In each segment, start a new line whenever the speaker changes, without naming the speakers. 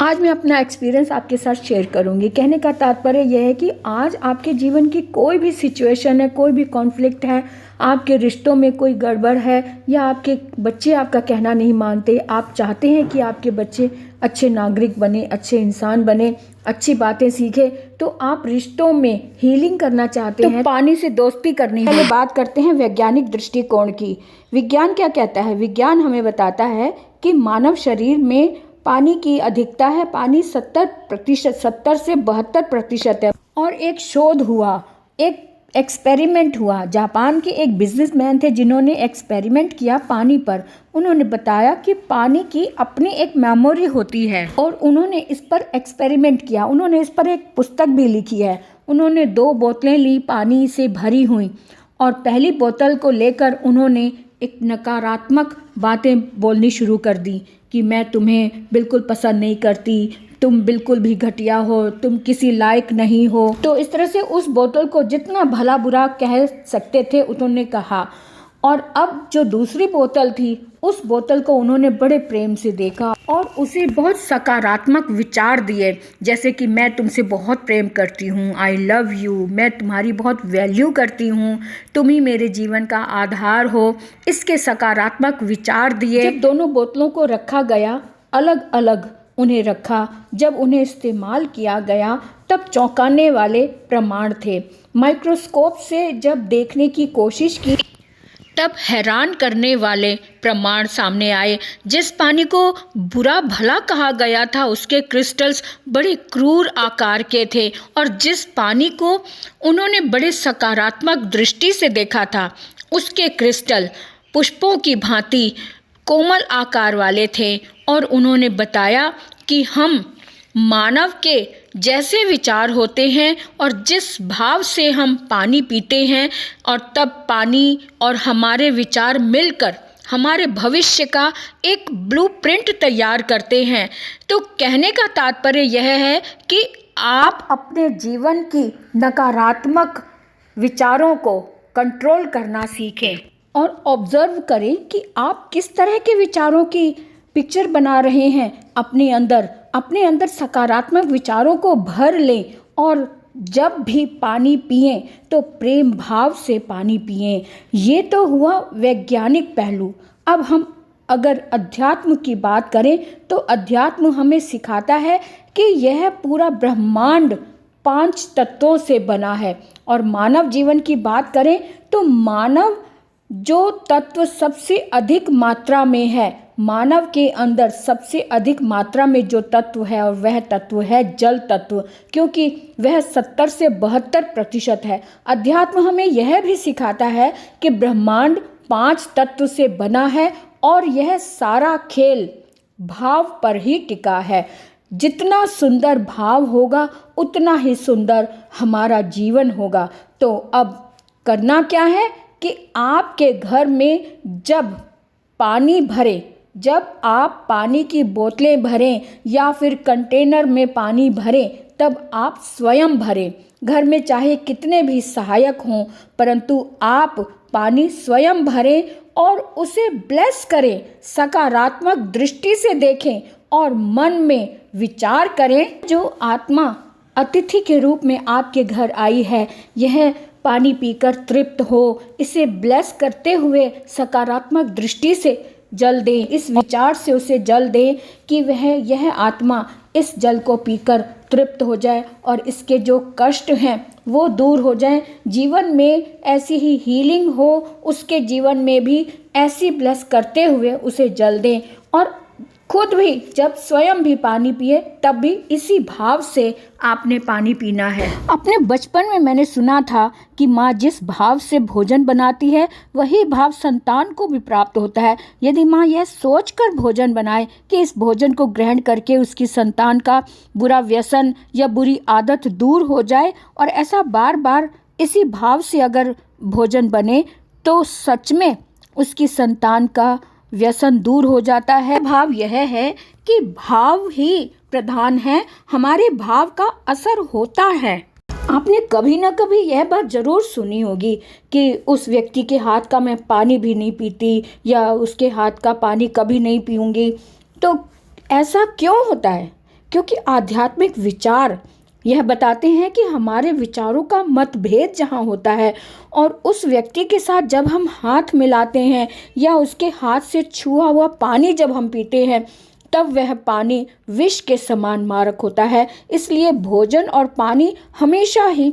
आज मैं अपना एक्सपीरियंस आपके साथ शेयर करूंगी। कहने का तात्पर्य यह है कि आज आपके जीवन की कोई भी सिचुएशन है, कोई भी कॉन्फ्लिक्ट है, आपके रिश्तों में कोई गड़बड़ है या आपके बच्चे आपका कहना नहीं मानते, आप चाहते हैं कि आपके बच्चे अच्छे नागरिक बने, अच्छे इंसान बने, अच्छी बातें सीखे, तो आप रिश्तों में हीलिंग करना चाहते हैं, पानी से दोस्ती करनी है। पहले बात करते हैं वैज्ञानिक दृष्टिकोण की। विज्ञान क्या कहता है? विज्ञान हमें बताता है कि मानव शरीर में पानी की अधिकता है। पानी 70 से 72% है। और एक शोध हुआ, एक एक्सपेरिमेंट हुआ। जापान के एक बिजनेसमैन थे जिन्होंने एक्सपेरिमेंट किया पानी पर। उन्होंने बताया कि पानी की अपनी एक मेमोरी होती है और उन्होंने इस पर एक्सपेरिमेंट किया। उन्होंने इस पर एक पुस्तक भी लिखी है। उन्होंने 2 बोतलें ली पानी से भरी हुई और पहली बोतल को लेकर उन्होंने एक नकारात्मक बातें बोलनी शुरू कर दी कि मैं तुम्हें बिल्कुल पसंद नहीं करती, तुम बिल्कुल भी घटिया हो, तुम किसी लायक नहीं हो। तो इस तरह से उस बोतल को जितना भला बुरा कह सकते थे उन्होंने कहा। और अब जो दूसरी बोतल थी, उस बोतल को उन्होंने बड़े प्रेम से देखा और उसे बहुत सकारात्मक विचार दिए, जैसे कि मैं तुमसे बहुत प्रेम करती हूँ, आई लव यू, मैं तुम्हारी बहुत वैल्यू करती हूँ, तुम ही मेरे जीवन का आधार हो। इसके सकारात्मक विचार दिए। जब दोनों बोतलों को रखा गया, अलग अलग उन्हें रखा, जब उन्हें इस्तेमाल किया गया तब चौंकाने वाले प्रमाण थे। माइक्रोस्कोप से जब देखने की कोशिश की तब हैरान करने वाले प्रमाण सामने आए। जिस पानी को बुरा भला कहा गया था उसके क्रिस्टल्स बड़े क्रूर आकार के थे और जिस पानी को उन्होंने बड़े सकारात्मक दृष्टि से देखा था उसके क्रिस्टल पुष्पों की भांति कोमल आकार वाले थे। और उन्होंने बताया कि हम मानव के जैसे विचार होते हैं और जिस भाव से हम पानी पीते हैं और तब पानी और हमारे विचार मिलकर हमारे भविष्य का एक ब्लूप्रिंट तैयार करते हैं। तो कहने का तात्पर्य यह है कि आप अपने जीवन की नकारात्मक विचारों को कंट्रोल करना सीखें और ऑब्जर्व करें कि आप किस तरह के विचारों की पिक्चर बना रहे हैं अपने अंदर सकारात्मक विचारों को भर लें और जब भी पानी पिएं तो प्रेम भाव से पानी पिएं। ये तो हुआ वैज्ञानिक पहलू। अब हम अगर अध्यात्म की बात करें तो अध्यात्म हमें सिखाता है कि यह पूरा ब्रह्मांड 5 तत्वों से बना है। और मानव जीवन की बात करें तो मानव जो तत्व सबसे अधिक मात्रा में है, मानव के अंदर सबसे अधिक मात्रा में जो तत्व है और वह तत्व है जल तत्व, क्योंकि वह 70 से 72% है। अध्यात्म हमें यह भी सिखाता है कि ब्रह्मांड 5 तत्व से बना है और यह सारा खेल भाव पर ही टिका है। जितना सुंदर भाव होगा उतना ही सुंदर हमारा जीवन होगा। तो अब करना क्या है कि आपके घर में जब पानी भरे, जब आप पानी की बोतलें भरें या फिर कंटेनर में पानी भरें, तब आप स्वयं भरें। घर में चाहे कितने भी सहायक हों, परंतु आप पानी स्वयं भरें और उसे ब्लेस करें, सकारात्मक दृष्टि से देखें और मन में विचार करें जो आत्मा अतिथि के रूप में आपके घर आई है, यह पानी पीकर तृप्त हो। इसे ब्लेस करते हुए सकारात्मक दृष्टि से जल दें, इस विचार से उसे जल दें कि यह आत्मा इस जल को पीकर तृप्त हो जाए और इसके जो कष्ट हैं वो दूर हो जाएं। जीवन में ऐसी ही हीलिंग हो, उसके जीवन में भी ऐसी ब्लेस करते हुए उसे जल दें। और खुद भी जब स्वयं भी पानी पिए तब भी इसी भाव से आपने पानी पीना है। अपने बचपन में मैंने सुना था कि माँ जिस भाव से भोजन बनाती है वही भाव संतान को भी प्राप्त होता है। यदि माँ यह सोचकर भोजन बनाए कि इस भोजन को ग्रहण करके उसकी संतान का बुरा व्यसन या बुरी आदत दूर हो जाए और ऐसा बार बार इसी भाव से अगर भोजन बने तो सच में उसकी संतान का व्यसन दूर हो जाता है। भाव यह है कि भाव ही प्रधान है, हमारे भाव का असर होता है। आपने कभी ना कभी यह बात जरूर सुनी होगी कि उस व्यक्ति के हाथ का मैं पानी भी नहीं पीती या उसके हाथ का पानी कभी नहीं पीऊंगी। तो ऐसा क्यों होता है? क्योंकि आध्यात्मिक विचार यह बताते हैं कि हमारे विचारों का मतभेद जहाँ होता है और उस व्यक्ति के साथ जब हम हाथ मिलाते हैं या उसके हाथ से छुआ हुआ पानी जब हम पीते हैं, तब वह पानी विष के समान मारक होता है। इसलिए भोजन और पानी हमेशा ही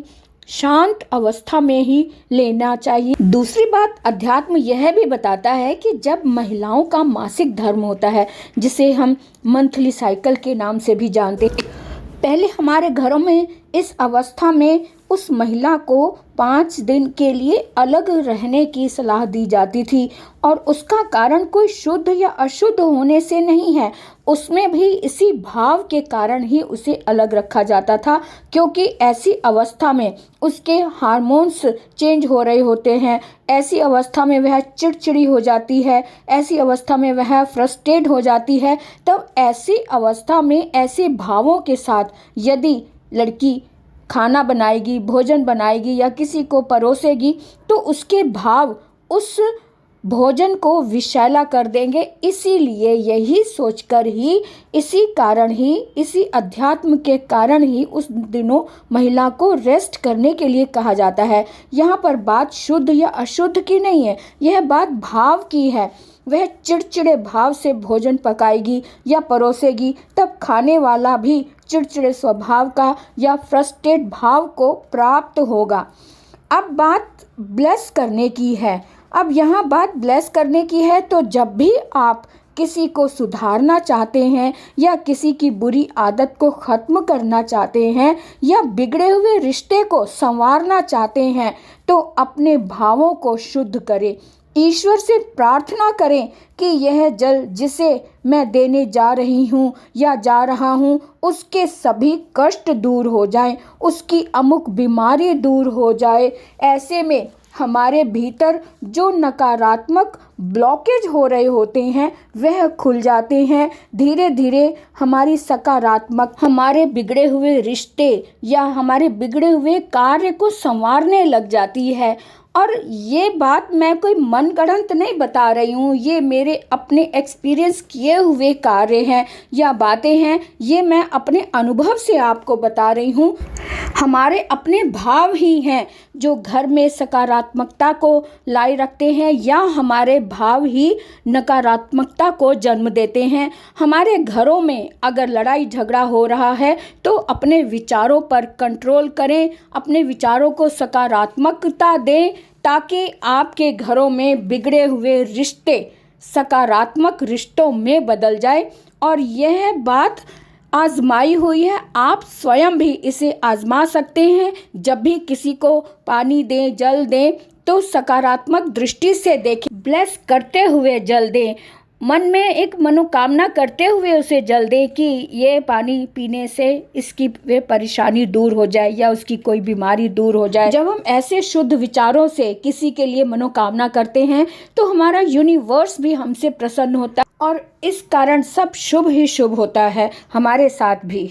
शांत अवस्था में ही लेना चाहिए। दूसरी बात, अध्यात्म यह भी बताता है कि जब महिलाओं का मासिक धर्म होता है, जिसे हम मंथली साइकिल के नाम से भी जानते हैं, पहले हमारे घरों में इस अवस्था में उस महिला को 5 दिन के लिए अलग रहने की सलाह दी जाती थी और उसका कारण कोई शुद्ध या अशुद्ध होने से नहीं है, उसमें भी इसी भाव के कारण ही उसे अलग रखा जाता था, क्योंकि ऐसी अवस्था में उसके हार्मोन्स चेंज हो रहे होते हैं, ऐसी अवस्था में वह चिड़चिड़ी हो जाती है, ऐसी अवस्था में वह फ्रस्ट्रेट हो जाती है। तब ऐसी अवस्था में ऐसे भावों के साथ यदि लड़की खाना बनाएगी, भोजन बनाएगी या किसी को परोसेगी, तो उसके भाव उस भोजन को विषैला कर देंगे। इसीलिए यही सोचकर ही, इसी कारण ही, इसी अध्यात्म के कारण ही उस दिनों महिला को रेस्ट करने के लिए कहा जाता है। यहाँ पर बात शुद्ध या अशुद्ध की नहीं है, यह बात भाव की है। वह चिड़चिड़े भाव से भोजन पकाएगी या परोसेगी, तब खाने वाला भी चिड़चिड़े स्वभाव का या फ्रस्ट्रेट भाव को प्राप्त होगा। अब बात ब्लेस करने की है। अब यहाँ बात ब्लेस करने की है, तो जब भी आप किसी को सुधारना चाहते हैं या किसी की बुरी आदत को ख़त्म करना चाहते हैं या बिगड़े हुए रिश्ते को संवारना चाहते हैं, तो अपने भावों को शुद्ध करें। ईश्वर से प्रार्थना करें कि यह जल जिसे मैं देने जा रही हूँ या जा रहा हूँ, उसके सभी कष्ट दूर हो जाएं, उसकी अमुक बीमारी दूर हो जाए। ऐसे में हमारे भीतर जो नकारात्मक ब्लॉकेज हो रहे होते हैं वह खुल जाते हैं। धीरे धीरे हमारी सकारात्मक, हमारे बिगड़े हुए रिश्ते या हमारे बिगड़े हुए कार्य को संवारने लग जाती है। और ये बात मैं कोई मनगढ़ंत नहीं बता रही हूँ, ये मेरे अपने एक्सपीरियंस किए हुए कार्य हैं या बातें हैं, ये मैं अपने अनुभव से आपको बता रही हूँ। हमारे अपने भाव ही हैं जो घर में सकारात्मकता को लाए रखते हैं या हमारे भाव ही नकारात्मकता को जन्म देते हैं। हमारे घरों में अगर लड़ाई झगड़ा हो रहा है तो अपने विचारों पर कंट्रोल करें, अपने विचारों को सकारात्मकता दें, ताकि आपके घरों में बिगड़े हुए रिश्ते सकारात्मक रिश्तों में बदल जाए। और यह बात आजमाई हुई है, आप स्वयं भी इसे आजमा सकते हैं। जब भी किसी को पानी दें, जल दें, तो सकारात्मक दृष्टि से देखें, ब्लेस करते हुए जल दें, मन में एक मनोकामना करते हुए उसे जल दें कि ये पानी पीने से इसकी वे परेशानी दूर हो जाए या उसकी कोई बीमारी दूर हो जाए। जब हम ऐसे शुद्ध विचारों से किसी के लिए मनोकामना करते हैं तो हमारा यूनिवर्स भी हमसे प्रसन्न होता है और इस कारण सब शुभ ही शुभ होता है हमारे साथ भी।